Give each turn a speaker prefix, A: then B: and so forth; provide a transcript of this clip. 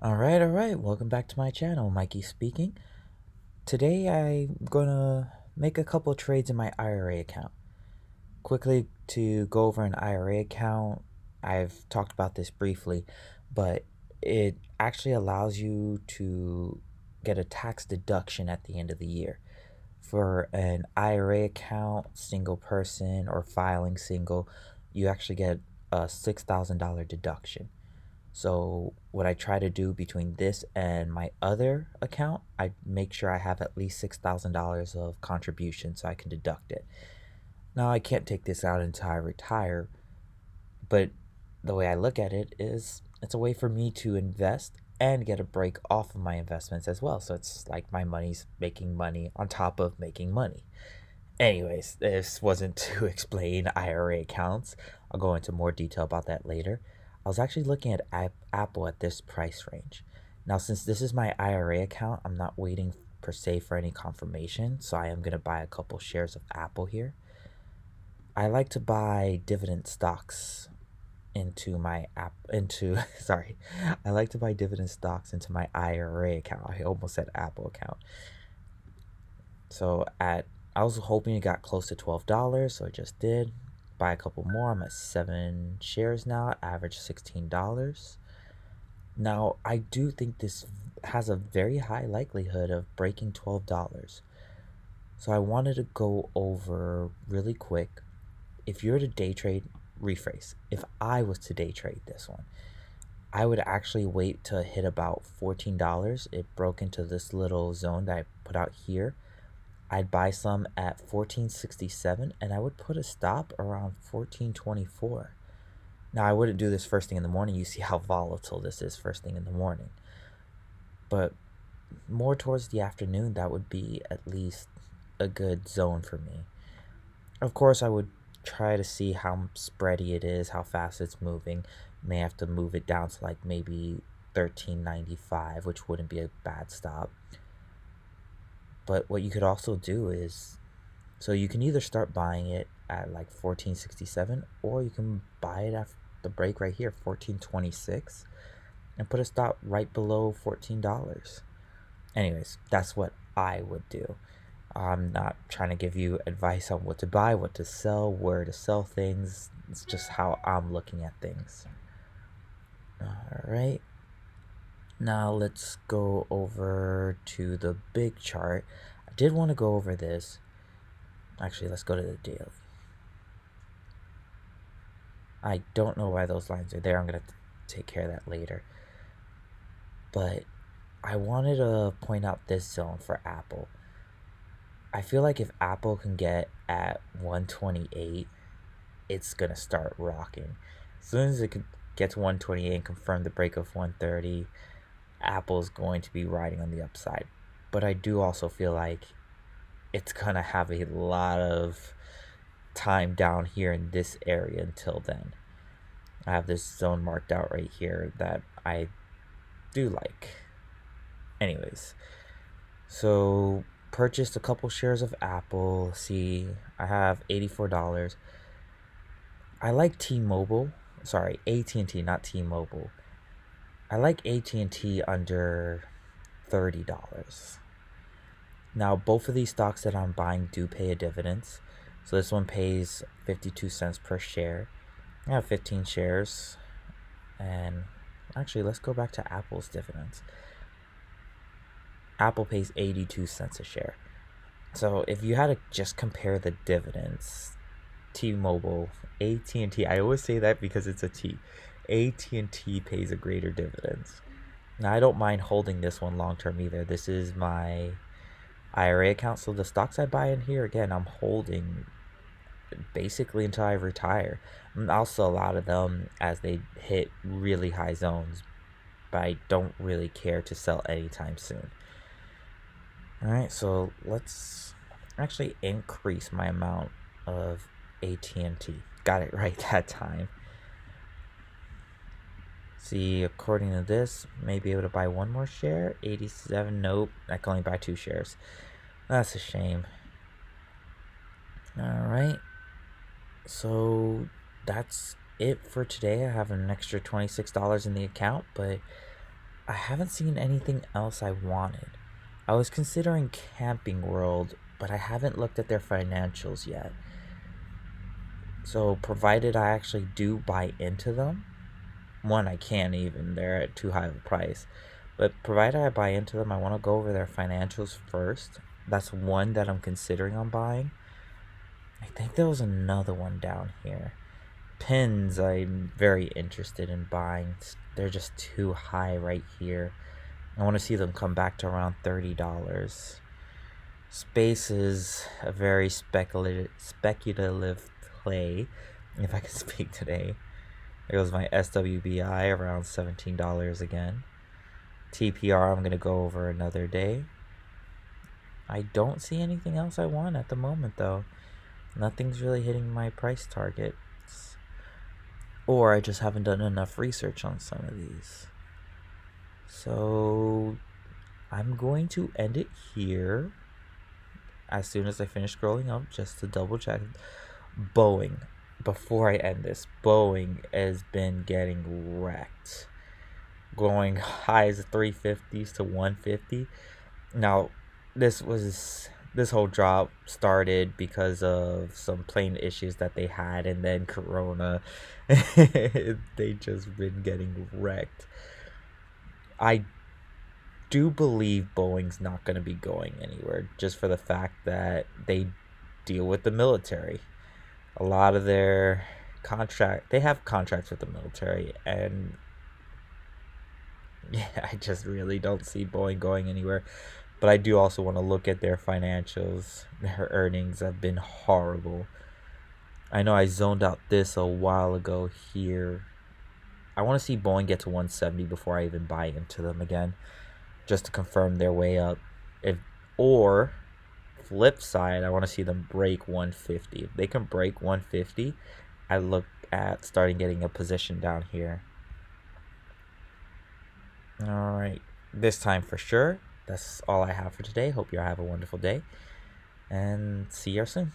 A: All right. Welcome back to my channel. Mikey speaking. Today I'm gonna make a couple trades in my IRA account. Quickly to go over an IRA account, I've talked about this briefly, but it actually allows you to get a tax deduction at the end of the year. For an IRA account, single person or filing single, you actually get a $6,000 deduction. So what I try to do between this and my other account, I make sure I have at least $6,000 of contribution so I can deduct it. Now I can't take this out until I retire, but the way I look at it is it's a way for me to invest and get a break off of my investments as well. So it's like my money's making money on top of making money. Anyways, this wasn't to explain IRA accounts. I'll go into more detail about that later. I was actually looking at Apple at this price range. Now, since this is my IRA account, I'm not waiting per se for any confirmation, so I am going to buy a couple shares of Apple here. I like to buy dividend stocks into my sorry, I like to buy dividend stocks into my IRA account. I almost said Apple account. So I was hoping it got close to $12, so I just did. Buy a couple more. I'm at 7 shares now, average $16. Now, I do think this has a very high likelihood of breaking $12. So I wanted to go over really quick. If you're to day trade, rephrase. If I was to day trade this one, I would actually wait to hit about $14. It broke into this little zone that I put out here. I'd buy some at 1467 and I would put a stop around 1424. Now, I wouldn't do this first thing in the morning. You see how volatile this is first thing in the morning. But more towards the afternoon, that would be at least a good zone for me. Of course, I would try to see how spready it is, how fast it's moving. May have to move it down to like maybe 1395, which wouldn't be a bad stop. But what you could also do is, so you can either start buying it at like 1467 or you can buy it after the break right here, 1426, and put a stop right below $14. Anyways, that's what I would do. I'm not trying to give you advice on what to buy, what to sell, where to sell things. It's just how I'm looking at things. All right. Now let's go over to the big chart. I did want to go over this. Actually, let's go to the daily. I don't know why those lines are there. I'm going to take care of that later. But I wanted to point out this zone for Apple. I feel like if Apple can get at 128, it's going to start rocking. As soon as it could get to 128 and confirm the break of 130, Apple's going to be riding on the upside. But I do also feel like it's going to have a lot of time down here in this area until then. I have this zone marked out right here that I do like. Anyways, so purchased a couple shares of Apple. See, I have $84. I like T-Mobile. Sorry, AT&T, not T-Mobile. I like AT&T under $30. Now, both of these stocks that I'm buying do pay a dividends. So this one pays 52 cents per share. I have 15 shares. And actually, let's go back to Apple's dividends. Apple pays 82 cents a share. So if you had to just compare the dividends, T-Mobile, AT&T, I always say that because it's a T. AT&T pays a greater dividends. Now, I don't mind holding this one long term either. This is my IRA account, so the stocks I buy in here, again, I'm holding basically until I retire. I'll sell a lot of them as they hit really high zones, but I don't really care to sell anytime soon. Alright, so let's actually increase my amount of AT&T. Got it right that time. See, according to this, may be able to buy one more share. 87, nope. I can only buy 2 shares. That's a shame. Alright. So that's it for today. I have an extra $26 in the account, but I haven't seen anything else I wanted. I was considering Camping World, but I haven't looked at their financials yet. So, provided I actually do buy into them, one, I can't even, they're at too high of a price. But provided I buy into them, I want to go over their financials first. That's one that I'm considering on buying. I think there was another one down here. Pins, I'm very interested in buying. They're just too high right here. I want to see them come back to around $30. Space is a very speculative play, if I can speak today. There goes my SWBI around $17 again. TPR I'm going to go over another day. I don't see anything else I want at the moment though. Nothing's really hitting my price targets. Or I just haven't done enough research on some of these. So I'm going to end it here as soon as I finish scrolling up, just to double check. Boeing, before I end this, Boeing has been getting wrecked. Going highs of 350s to 150. Now, this whole drop started because of some plane issues that they had, and then Corona. They just been getting wrecked. I do believe Boeing's not going to be going anywhere, just for the fact that they deal with the military. A lot of their they have contracts with the military, and yeah, I just really don't see Boeing going anywhere. But I do also want to look at their financials. Their earnings have been horrible. I know I zoned out this a while ago here. I want to see Boeing get to 170 before I even buy into them again, just to confirm their way up. If or flip side, I want to see them break 150. If they can break 150, I look at starting getting a position down here. All right, this time for sure. That's all I have for today. Hope you all have a wonderful day, and see you soon.